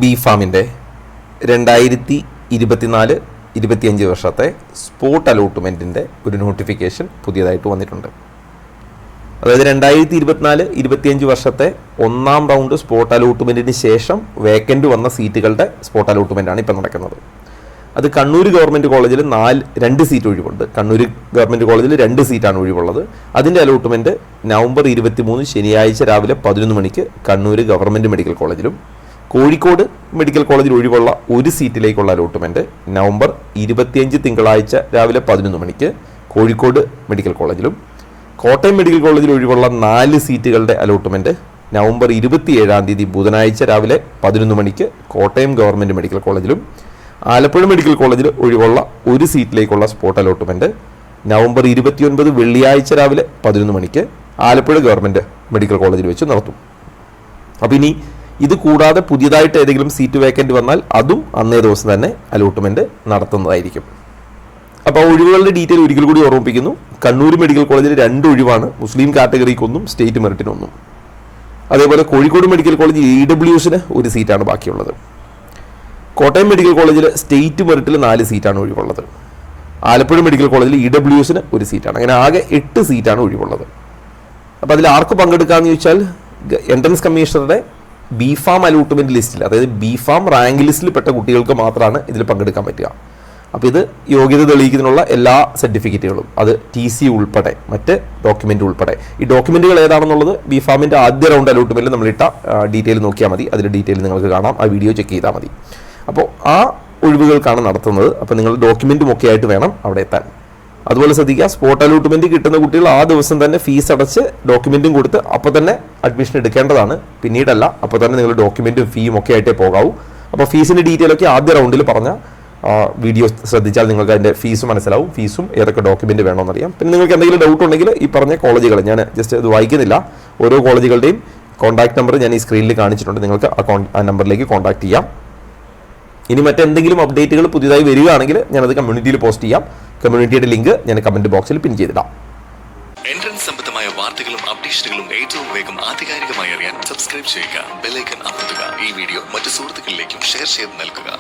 B ഫാമിൻ്റെ 2024-25 വർഷത്തെ spot അലോട്ട്മെൻറ്റിൻ്റെ ഒരു നോട്ടിഫിക്കേഷൻ പുതിയതായിട്ട് വന്നിട്ടുണ്ട്. അതായത് 2024-25 വർഷത്തെ ഒന്നാം റൗണ്ട് സ്പോട്ട് അലോട്ട്മെൻറ്റിന് ശേഷം വേക്കൻറ്റ് വന്ന സീറ്റുകളുടെ സ്പോട്ട് അലോട്ട്മെൻറ്റാണ് ഇപ്പം നടക്കുന്നത്. അത് കണ്ണൂർ ഗവൺമെൻറ് കോളേജിൽ 2 സീറ്റ് ഒഴിവുണ്ട്. കണ്ണൂർ ഗവൺമെൻറ് കോളേജിൽ 2 സീറ്റാണ് ഒഴിവുള്ളത്. അതിൻ്റെ അലോട്ട്മെൻറ്റ് നവംബർ 23 ശനിയാഴ്ച രാവിലെ 11 മണിക്ക് കണ്ണൂർ ഗവൺമെൻറ് മെഡിക്കൽ കോളേജിലും, കോഴിക്കോട് മെഡിക്കൽ കോളേജിൽ ഒഴിവുള്ള 1 സീറ്റിലേക്കുള്ള അലോട്ട്മെൻറ്റ് നവംബർ 25 തിങ്കളാഴ്ച രാവിലെ 11 മണിക്ക് കോഴിക്കോട് മെഡിക്കൽ കോളേജിലും, കോട്ടയം മെഡിക്കൽ കോളേജിൽ ഒഴിവുള്ള 4 സീറ്റുകളുടെ അലോട്ട്മെൻറ്റ് നവംബർ 27 ബുധനാഴ്ച രാവിലെ 11 മണിക്ക് കോട്ടയം ഗവൺമെൻറ് മെഡിക്കൽ കോളേജിലും, ആലപ്പുഴ മെഡിക്കൽ കോളേജിൽ ഒഴിവുള്ള 1 സീറ്റിലേക്കുള്ള സ്പോട്ട് അലോട്ട്മെൻറ്റ് നവംബർ 29 വെള്ളിയാഴ്ച രാവിലെ 11 മണിക്ക് ആലപ്പുഴ ഗവൺമെൻറ് മെഡിക്കൽ കോളേജിൽ വെച്ച് നടത്തും. അപ്പോൾ ഇനി ഇത് കൂടാതെ പുതിയതായിട്ട് ഏതെങ്കിലും സീറ്റ് വേക്കൻറ്റ് വന്നാൽ അതും അന്നേ ദിവസം തന്നെ അലോട്ട്മെൻറ്റ് നടത്തുന്നതായിരിക്കും. അപ്പോൾ ഒഴിവുകളുടെ ഡീറ്റെയിൽ ഒരിക്കൽ കൂടി ഓർമ്മിപ്പിക്കുന്നു. കണ്ണൂർ മെഡിക്കൽ കോളേജിൽ 2 ഒഴിവാണ്, മുസ്ലിം കാറ്റഗറിക്കൊന്നും സ്റ്റേറ്റ് മെറിറ്റിനൊന്നും. അതേപോലെ കോഴിക്കോട് മെഡിക്കൽ കോളേജിൽ EWSന് 1 സീറ്റാണ് ബാക്കിയുള്ളത്. കോട്ടയം മെഡിക്കൽ കോളേജിൽ സ്റ്റേറ്റ് മെറിറ്റിൽ 4 സീറ്റാണ് ഒഴിവുള്ളത്. ആലപ്പുഴ മെഡിക്കൽ കോളേജിൽ EWSന് 1 സീറ്റാണ്. അങ്ങനെ ആകെ 8 സീറ്റാണ് ഒഴിവുള്ളത്. അപ്പോൾ അതിൽ ആർക്ക് പങ്കെടുക്കാമെന്ന് ചോദിച്ചാൽ എൻട്രൻസ് കമ്മീഷണറുടെ ബി ഫാം അലോട്ട്മെൻറ്റ് ലിസ്റ്റിൽ, അതായത് ബി ഫാം റാങ്ക് ലിസ്റ്റിൽ പെട്ട കുട്ടികൾക്ക് മാത്രമാണ് ഇതിൽ പങ്കെടുക്കാൻ പറ്റുക. അപ്പോൾ ഇത് യോഗ്യത തെളിയിക്കുന്നതിനുള്ള എല്ലാ സർട്ടിഫിക്കറ്റുകളും, അത് TC ഉൾപ്പെടെ മറ്റ് ഡോക്യുമെൻ്റ് ഉൾപ്പെടെ, ഈ ഡോക്യുമെൻറ്റുകൾ ഏതാണെന്നുള്ളത് ബി ഫാമിൻ്റെ ആദ്യ റൗണ്ട് അലോട്ട്മെൻറ്റിൽ നമ്മളിട്ട ഡീറ്റെയിൽ നോക്കിയാൽ മതി. അതിൻ്റെ ഡീറ്റെയിൽ നിങ്ങൾക്ക് കാണാം, ആ വീഡിയോ ചെക്ക് ചെയ്താൽ മതി. അപ്പോൾ ആ ഒഴിവുകൾക്കാണ് നടത്തുന്നത്. അപ്പോൾ നിങ്ങൾ ഡോക്യുമെൻറ്റും ഒക്കെ ആയിട്ട് വേണം അവിടെ എത്താൻ. അതുപോലെ ശ്രദ്ധിക്കുക, സ്പോട്ട് അലോട്ട്മെൻറ്റ് കിട്ടുന്ന കുട്ടികൾ ആ ദിവസം തന്നെ ഫീസ് അടച്ച് ഡോക്യുമെൻറ്റും കൊടുത്ത് അപ്പോൾ തന്നെ അഡ്മിഷൻ എടുക്കേണ്ടതാണ്. പിന്നീടല്ല, അപ്പോൾ തന്നെ നിങ്ങൾ ഡോക്യുമെൻറ്റും ഫീയും ഒക്കെ ആയിട്ടേ പോകാവൂ. അപ്പോൾ ഫീസിൻ്റെ ഡീറ്റെയിൽ ഒക്കെ ആദ്യ റൗണ്ടിൽ പറഞ്ഞ വീഡിയോ ശ്രദ്ധിച്ചാൽ നിങ്ങൾക്ക് അതിൻ്റെ ഫീസ് മനസ്സിലാവും, ഫീസും ഏതൊക്കെ ഡോക്യുമെൻറ്റ് വേണമെന്നറിയാം. പിന്നെ നിങ്ങൾക്ക് എന്തെങ്കിലും ഡൗട്ട് ഉണ്ടെങ്കിൽ ഈ പറഞ്ഞ കോളേജുകൾ, ഞാൻ ജസ്റ്റ് ഇത് വായിക്കുന്നില്ല, ഓരോ കോളേജുകളുടെയും കോൺടാക്ട് നമ്പർ ഞാൻ ഈ സ്ക്രീനിൽ കാണിച്ചിട്ടുണ്ട്. നിങ്ങൾക്ക് ആ നമ്പറിലേക്ക് കോൺടാക്ട് ചെയ്യാം. ഇനി മറ്റെന്തെങ്കിലും അപ്ഡേറ്റുകൾ പുതിയതായി വരികയാണെങ്കിൽ ഞാനത് കമ്മ്യൂണിറ്റിയിൽ പോസ്റ്റ് ചെയ്യാം. കമ്മ്യൂണിറ്റിയുടെ ലിങ്ക് ഞാൻ കമൻറ്റ് ബോക്സിൽ പിൻ ചെയ്തിടാം. എൻട്രൻസ് സംബന്ധമായ വാർത്തകളും അപ്ഡേഷനുകളും ഏറ്റവും വേഗം ആധികാരികമായി അറിയാൻ സബ്സ്ക്രൈബ് ചെയ്യുക, ബെൽ ഐക്കൺ അമർത്തുക. ഈ വീഡിയോ മറ്റു സുഹൃത്തുക്കളിലേക്കും ഷെയർ ചെയ്ത് നൽകുക.